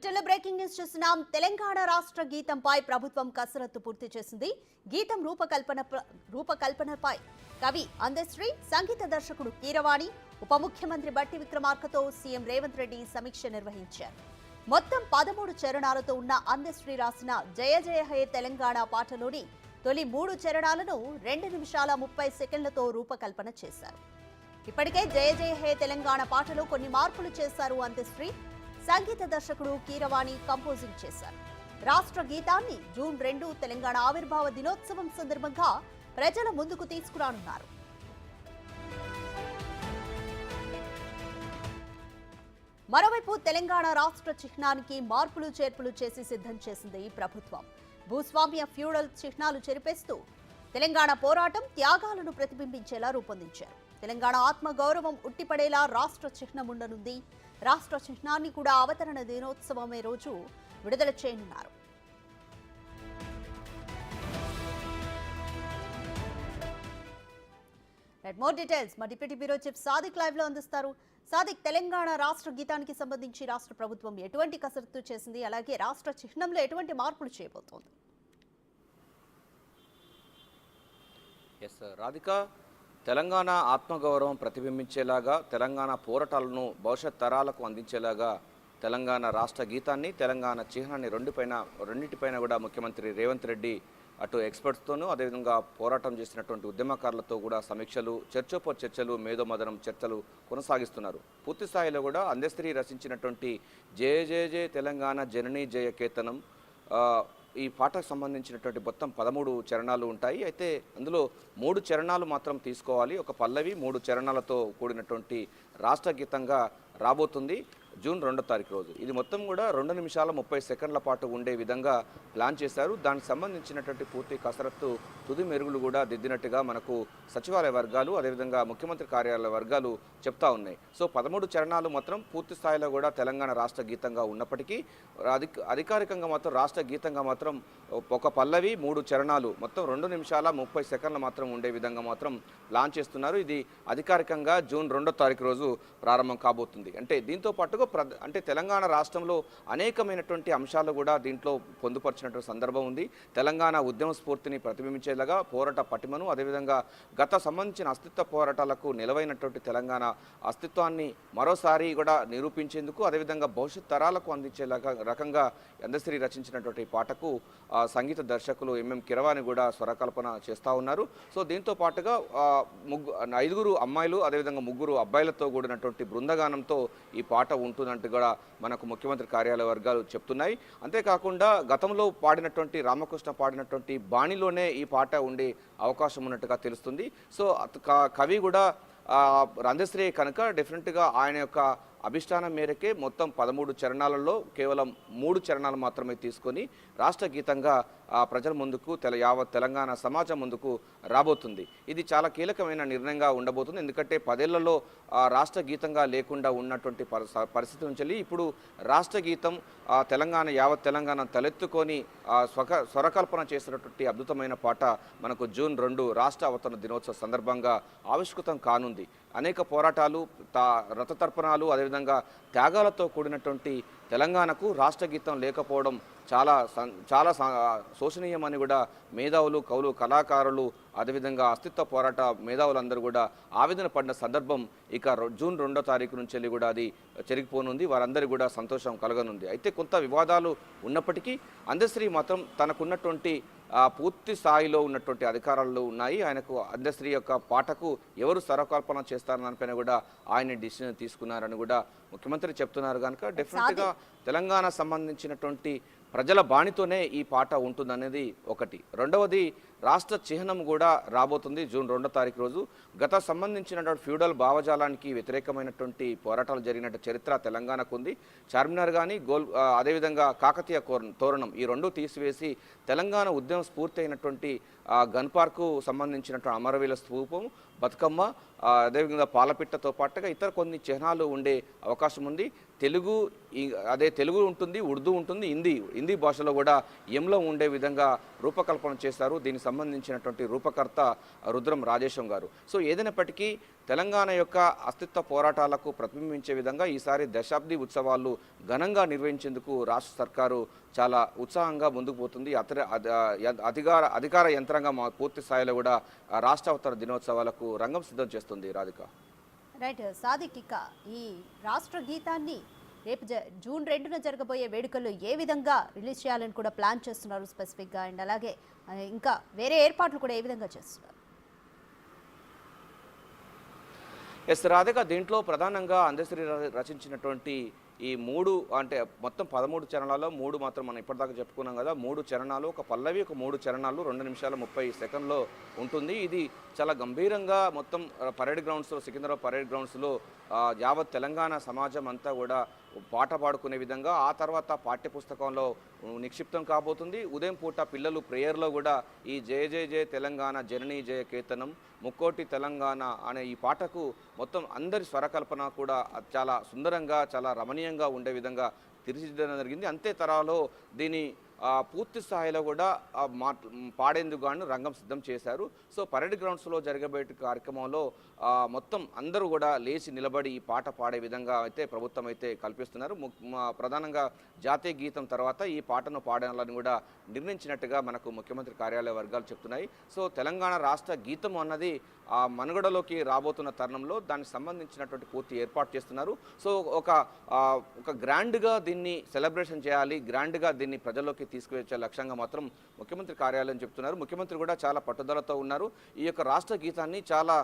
బులెటిన్లో breaking news చూస్తున్నాం. తెలంగాణ రాష్ట్ర గీతంపై ప్రభుత్వం కసరత్తు పూర్తి చేసింది. గీతం రూపకల్పనపై కవి అందశ్రీ, సంగీత దర్శకుడు కీరవాణి, ఉప ముఖ్యమంత్రి బట్టి విక్రమార్కతో సీఎం రేవంత్ రెడ్డి సమీక్ష నిర్వహించారు. మొత్తం 13 చరణాలతో ఉన్న అందశ్రీ రాసిన జయ జయ హే తెలంగాణ పాటలోని తొలి 3 చరణాలను 2 నిమిషాల 30 సెకండ్లతో రూపకల్పన చేశారు. ఇప్పటికే జయ జయ హే తెలంగాణ పాటలో కొన్ని మార్పులు చేశారు అందశ్రీ. సంగీత దర్శకుడు కీరవాణి కంపోజింగ్ చేశారు. రాష్ట్ర గీతాన్ని జూన్ 2 తెలంగాణ ఆవిర్భావ దినోత్సవం సందర్భంగా ప్రజల ముందుకు తీసుకురానున్నారు. మరోవైపు తెలంగాణ రాష్ట్ర చిహ్నానికి మార్పులు చేర్పులు చేసి సిద్ధం చేసింది ప్రభుత్వం. భూస్వామ్య ఫ్యూడల్ చిహ్నాలు చెరిపేస్తూ తెలంగాణ పోరాటం త్యాగాలను ప్రతిబింబించేలా రూపొందించారు. తెలంగాణ ఆత్మ గౌరవం ఉట్టిపడేలా రాష్ట్ర చిహ్నం ఉండనుంది. రాష్ట్ర చిహ్నాన్ని కూడా అవతరణ దినోత్సవమే రోజు విడుదల చేయనున్నారు. మోర్ డీటెయిల్స్ మా deputy bureau chief Sadiq live లో అందిస్తారు. సాదిక్, తెలంగాణ రాష్ట్ర గీతానికి సంబంధించి రాష్ట్ర ప్రభుత్వం ఎటువంటి కసరత్తు చేసింది, అలాగే రాష్ట్ర చిహ్నంలో ఎటువంటి మార్పులు చేయబోతోంది? రాధిక, తెలంగాణ ఆత్మగౌరవం ప్రతిబింబించేలాగా, తెలంగాణ పోరాటాలను భవిష్యత్ తరాలకు అందించేలాగా తెలంగాణ రాష్ట్ర గీతాన్ని, తెలంగాణ చిహ్నాన్ని రెండింటిపైన కూడా ముఖ్యమంత్రి రేవంత్ రెడ్డి అటు ఎక్స్పర్ట్స్తోనూ అదేవిధంగా పోరాటం చేసినటువంటి ఉద్యమకారులతో కూడా సమీక్షలు, చర్చలు, మేధోమదనం చర్చలు కొనసాగిస్తున్నారు. పూర్తి స్థాయిలో కూడా అందశ్రీ రచించినటువంటి జయ జయ జయ తెలంగాణ జననీ జయ కేతనం ఈ పాటకు సంబంధించినటువంటి మొత్తం 13 చరణాలు ఉంటాయి. అయితే అందులో 3 చరణాలు మాత్రం తీసుకోవాలి. ఒక పల్లవి 3 చరణాలతో కూడినటువంటి రాష్ట్ర గీతంగా రాబోతుంది జూన్ 2వ తారీఖు రోజు. ఇది మొత్తం కూడా 2 నిమిషాల 30 సెకండ్ల పాటు ఉండే విధంగా ప్లాన్ చేశారు. దానికి సంబంధించినటువంటి పూర్తి కసరత్తు, తుది మెరుగులు కూడా దిద్దినట్టుగా మనకు సచివాలయ వర్గాలు అదేవిధంగా ముఖ్యమంత్రి కార్యాలయ వర్గాలు చెప్తా ఉన్నాయి. సో 13 చరణాలు మాత్రం పూర్తి స్థాయిలో కూడా తెలంగాణ రాష్ట్ర గీతంగా ఉన్నప్పటికీ అధికారికంగా మాత్రం రాష్ట్ర గీతంగా మాత్రం ఒక పల్లవి 3 చరణాలు మొత్తం 2 నిమిషాల 30 సెకండ్లు మాత్రం ఉండే విధంగా మాత్రం ప్లాన్ చేస్తున్నారు. ఇది అధికారికంగా జూన్ 2వ తారీఖు రోజు ప్రారంభం కాబోతుంది. అంటే దీంతో పాటుగా అంటే తెలంగాణ రాష్ట్రంలో అనేకమైనటువంటి అంశాలు కూడా దీంట్లో పొందుపరిచినటువంటి సందర్భం ఉంది. తెలంగాణ ఉద్యమ స్ఫూర్తిని ప్రతిబింబించేలాగా, పోరాట పటిమను, అదేవిధంగా గత సంబంధించిన అస్తిత్వ పోరాటాలకు నిలవైనటువంటి తెలంగాణ అస్తిత్వాన్ని మరోసారి కూడా నిరూపించేందుకు, అదేవిధంగా భవిష్యత్ తరాలకు అందించేలాగా రకంగా అందశ్రీ రచించినటువంటి పాటకు సంగీత దర్శకులు కీరవాణి కూడా స్వరకల్పన చేస్తూ ఉన్నారు. సో దీంతో పాటుగా 5 అమ్మాయిలు అదేవిధంగా 3 అబ్బాయిలతో కూడినటువంటి బృందగానంతో ఈ పాట ఉంటుందంటూ కూడా మనకు ముఖ్యమంత్రి కార్యాలయ వర్గాలు చెప్తున్నాయి. అంతేకాకుండా గతంలో పాడినటువంటి రామకృష్ణ పాడినటువంటి బాణిలోనే ఈ పాట ఉండే అవకాశం ఉన్నట్టుగా తెలుస్తుంది. సో కవి కూడా అందశ్రీ కనుక డెఫినెట్గా ఆయన యొక్క అభిష్టానం మేరకే మొత్తం 13 చరణాలలో కేవలం 3 చరణాలు మాత్రమే తీసుకొని రాష్ట్ర గీతంగా ప్రజల ముందుకు యావత్ తెలంగాణ సమాజం ముందుకు రాబోతుంది. ఇది చాలా కీలకమైన నిర్ణయంగా ఉండబోతుంది. ఎందుకంటే 10 ఏళ్లలో రాష్ట్ర గీతంగా లేకుండా ఉన్నటువంటి పరిస్థితి నుంచి ఇప్పుడు రాష్ట్ర గీతం యావత్ తెలంగాణ తలెత్తుకొని స్వరకల్పన చేసినటువంటి అద్భుతమైన పాట మనకు జూన్ 2 రాష్ట్ర అవతరణ దినోత్సవ సందర్భంగా ఆవిష్కృతం కానుంది. అనేక పోరాటాలు, రథతర్పణాలు, అదేవిధంగా త్యాగాలతో కూడినటువంటి తెలంగాణకు రాష్ట్ర గీతం లేకపోవడం చాలా శోచనీయమని కూడా మేధావులు, కవులు, కళాకారులు, అదేవిధంగా అస్తిత్వ పోరాట మేధావులందరూ కూడా ఆవేదన పడిన సందర్భం ఇక జూన్ 2వ తారీఖు నుంచి వెళ్ళి కూడా అది జరిగిపోనుంది. వారందరికీ కూడా సంతోషం కలగనుంది. అయితే కొంత వివాదాలు ఉన్నప్పటికీ అందశ్రీ మాత్రం తనకున్నటువంటి పూర్తి స్థాయిలో ఉన్నటువంటి అధికారాలు ఉన్నాయి. ఆయనకు అందశ్రీ యొక్క పాటకు ఎవరు స్వరకల్పన చేస్తారని దానిపైన కూడా ఆయన డిసిషన్ తీసుకున్నారని కూడా ముఖ్యమంత్రి చెప్తున్నారు. కనుక డెఫినెట్గా తెలంగాణ సంబంధించినటువంటి ప్రజల బాణితోనే ఈ పాట ఉంటుందనేది ఒకటి. రెండవది, రాష్ట్ర చిహ్నం కూడా రాబోతుంది జూన్ 2వ తారీఖు రోజు. గత సంబంధించినటువంటి ఫ్యూడల్ భావజాలానికి వ్యతిరేకమైనటువంటి పోరాటాలు జరిగినట్టు చరిత్ర తెలంగాణకు ఉంది. చార్మినార్ కానీ అదేవిధంగా కాకతీయ తోరణం ఈ 2 తీసివేసి తెలంగాణ ఉద్యమ స్ఫూర్తి అయినటువంటి గన్ పార్కు సంబంధించినటువంటి అమరవీల స్తూపం, బతుకమ్మ, అదేవిధంగా పాలపిట్టతో పాటుగా ఇతర కొన్ని చిహ్నాలు ఉండే అవకాశం ఉంది. తెలుగు ఉంటుంది, ఉర్దూ ఉంటుంది, హిందీ భాషలో కూడా ఎంలో ఉండే విధంగా రూపకల్పన చేశారు. దీనికి సంబంధించినటువంటి రూపకర్త రుద్రం రాజేశం గారు. సో ఏదైనప్పటికీ తెలంగాణ యొక్క అస్తిత్వ పోరాటాలకు ప్రతిబింబించే విధంగా ఈసారి దశాబ్ది ఉత్సవాలు ఘనంగా నిర్వహించేందుకు రాష్ట్ర సర్కారు చాలా ఉత్సాహంగా ముందుకు పోతుంది. అధికార యంత్రాంగం పూర్తి స్థాయిలో కూడా రాష్ట్ర అవతరణ దినోత్సవాలకు రంగం సిద్ధం చేస్తుంది. రాధిక రైట్ సాదిక్, ఇక ఈ రాష్ట్ర గీతాన్ని రేపు జూన్ 2న జరగబోయే వేడుకల్లో ఏ విధంగా రిలీజ్ చేయాలని కూడా ప్లాన్ చేస్తున్నారు స్పెసిఫిక్గా, అండ్ అలాగే ఇంకా వేరే ఏర్పాట్లు కూడా ఏ విధంగా చేస్తున్నారు? ఎస్ రాధిక, దీంట్లో ప్రధానంగా అందశ్రీ రచించినటువంటి ఈ 3 అంటే మొత్తం 13 చరణాల్లో 3 మాత్రం మనం ఇప్పటిదాకా చెప్పుకున్నాం కదా. 3 చరణాలు, ఒక పల్లవి, ఒక 3 చరణాలు 2 నిమిషాల 30 సెకండ్లో ఉంటుంది. ఇది చాలా గంభీరంగా మొత్తం పరేడ్ గ్రౌండ్స్లో, సికింద్రాబాద్ పరేడ్ గ్రౌండ్స్లో యావత్ తెలంగాణ సమాజం అంతా కూడా పాట పాడుకునే విధంగా ఆ తర్వాత పాఠ్యపుస్తకంలో నిక్షిప్తం కాబోతుంది. ఉదయం పూట పిల్లలు ప్రేయర్లో కూడా ఈ జయ జయ జయ తెలంగాణ జననీ జయ కేతనం ముక్కోటి తెలంగాణ అనే ఈ పాటకు మొత్తం అందరి స్వరకల్పన కూడా చాలా సుందరంగా, చాలా రమణీయంగా ఉండే విధంగా తీర్చిదిద్దడం జరిగింది. అంతే తరాలో దీని పూర్తి స్థాయిలో కూడా పాడేందుకు గాను రంగం సిద్ధం చేశారు. సో పరేడ్ గ్రౌండ్స్లో జరగబోయే కార్యక్రమంలో మొత్తం అందరూ కూడా లేచి నిలబడి ఈ పాట పాడే విధంగా అయితే ప్రభుత్వం అయితే కల్పిస్తున్నారు. ప్రధానంగా జాతీయ గీతం తర్వాత ఈ పాటను పాడాలని కూడా నిర్ణయించినట్టుగా మనకు ముఖ్యమంత్రి కార్యాలయ వర్గాలు చెప్తున్నాయి. సో తెలంగాణ రాష్ట్ర గీతం అన్నది ఆ మనుగడలోకి రాబోతున్న తరుణంలో దానికి సంబంధించినటువంటి పూర్తి ఏర్పాటు చేస్తున్నారు. సో ఒక గ్రాండ్గా దీన్ని సెలబ్రేషన్ చేయాలి, గ్రాండ్గా దీన్ని ప్రజల్లోకి తీసుకువచ్చే లక్ష్యంగా మాత్రం ముఖ్యమంత్రి కార్యాలయం చెప్తున్నారు. ముఖ్యమంత్రి కూడా చాలా పట్టుదలతో ఉన్నారు. ఈ యొక్క రాష్ట్ర గీతాన్ని చాలా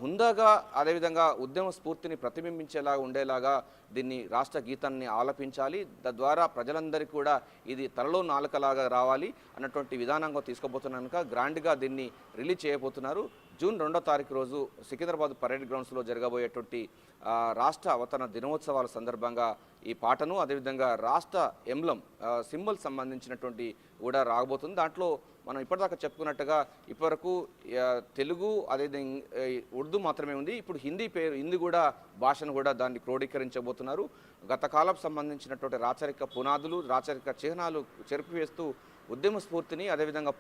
హుందాగా, అదేవిధంగా ఉద్యమ స్ఫూర్తిని ప్రతిబింబించేలాగా ఉండేలాగా దీన్ని రాష్ట్ర గీతాన్ని ఆలపించాలి. తద్వారా ప్రజలందరికీ కూడా ఇది తలలో నాలుకలాగా రావాలి అన్నటువంటి విధానంగా తీసుకోబోతున్నాక గ్రాండ్గా దీన్ని రిలీజ్ చేయబోతున్నారు. జూన్ 2వ తారీఖు రోజు సికింద్రాబాద్ పరేడ్ గ్రౌండ్స్లో జరగబోయేటువంటి రాష్ట్ర అవతరణ దినోత్సవాల సందర్భంగా ఈ పాటను, అదేవిధంగా రాష్ట్ర ఎంబ్లం సింబల్ సంబంధించినటువంటి కూడా రాబోతుంది. దాంట్లో మనం ఇప్పటిదాకా చెప్పుకున్నట్టుగా ఇప్పటివరకు తెలుగు అదేవిధంగా ఉర్దూ మాత్రమే ఉంది. ఇప్పుడు హిందీ కూడా భాషను కూడా దాన్ని క్రోడీకరించబోతున్నారు. గత కాలం సంబంధించినటువంటి రాచరిక పునాదులు, రాచరిక చిహ్నాలు చెరిపివేస్తూ ఉద్యమ స్ఫూర్తిని, అదేవిధంగా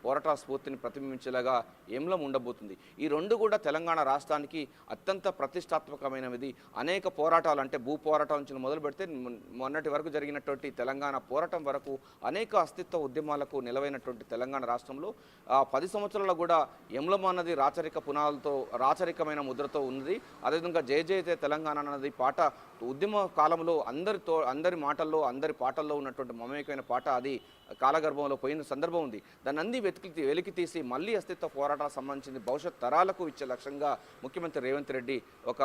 పోరాట స్ఫూర్తిని ప్రతిబింబించేలాగా ఎంలం ఉండబోతుంది. ఈ 2 కూడా తెలంగాణ రాష్ట్రానికి అత్యంత ప్రతిష్టాత్మకమైనది. అనేక పోరాటాలు, అంటే భూ పోరాటాల నుంచి మొదలు పెడితే మొన్నటి వరకు జరిగినటువంటి తెలంగాణ పోరాటం వరకు అనేక అస్తిత్వ ఉద్యమాలకు నిలవైనటువంటి తెలంగాణ రాష్ట్రంలో 10 సంవత్సరాలు కూడా ఎంలం అన్నది రాచరిక పునాదులతో, రాచరికమైన ముద్రతో ఉన్నది. అదేవిధంగా జయ జయ తెలంగాణ అన్నది పాట ఉద్యమ కాలంలో అందరి మాటల్లో, అందరి పాటల్లో ఉన్నటువంటి మమేకమైన పాట అది కాలగర్భంలో పోయిన సందర్భం ఉంది. దాన్ని అన్ని వెలికి తీసి మళ్ళీ అస్తిత్వ పోరాటాలకు సంబంధించి భవిష్యత్ తరాలకు ఇచ్చే లక్ష్యంగా ముఖ్యమంత్రి రేవంత్ రెడ్డి ఒక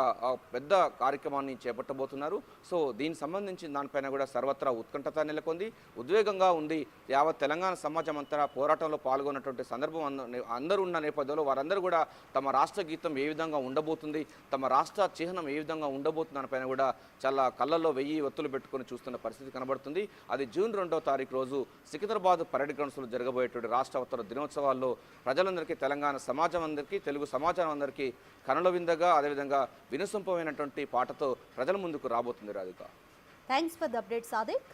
పెద్ద కార్యక్రమాన్ని చేపట్టబోతున్నారు. సో దీనికి సంబంధించిన దానిపైన కూడా సర్వత్రా ఉత్కంఠత నెలకొంది, ఉద్వేగంగా ఉంది. యావత్ తెలంగాణ సమాజం అంతా పోరాటంలో పాల్గొన్నటువంటి సందర్భం అందరూ ఉన్న నేపథ్యంలో వారందరూ కూడా తమ రాష్ట్ర గీతం ఏ విధంగా ఉండబోతుంది, తమ రాష్ట్ర చిహ్నం ఏ విధంగా ఉండబోతుంది దానిపైన కూడా చాలా కళ్ళల్లో 1000 ఒత్తులు పెట్టుకొని చూస్తున్న పరిస్థితి కనబడుతుంది. అది జూన్ 2వ తారీఖు రోజు సికింద్రాబాద్ పరేడ్ గ్రౌండ్స్లో జరగబోయేటువంటి రాష్ట్ర అవతరణ దినోత్సవాల్లో ప్రజలందరికీ, తెలంగాణ సమాజం అందరికీ, తెలుగు సమాజం అందరికీ కనుల విందగా, అదేవిధంగా వినసొంపమైనటువంటి పాటతో ప్రజల ముందుకు రాబోతుంది. Radhika, thanks for the update Sadiq.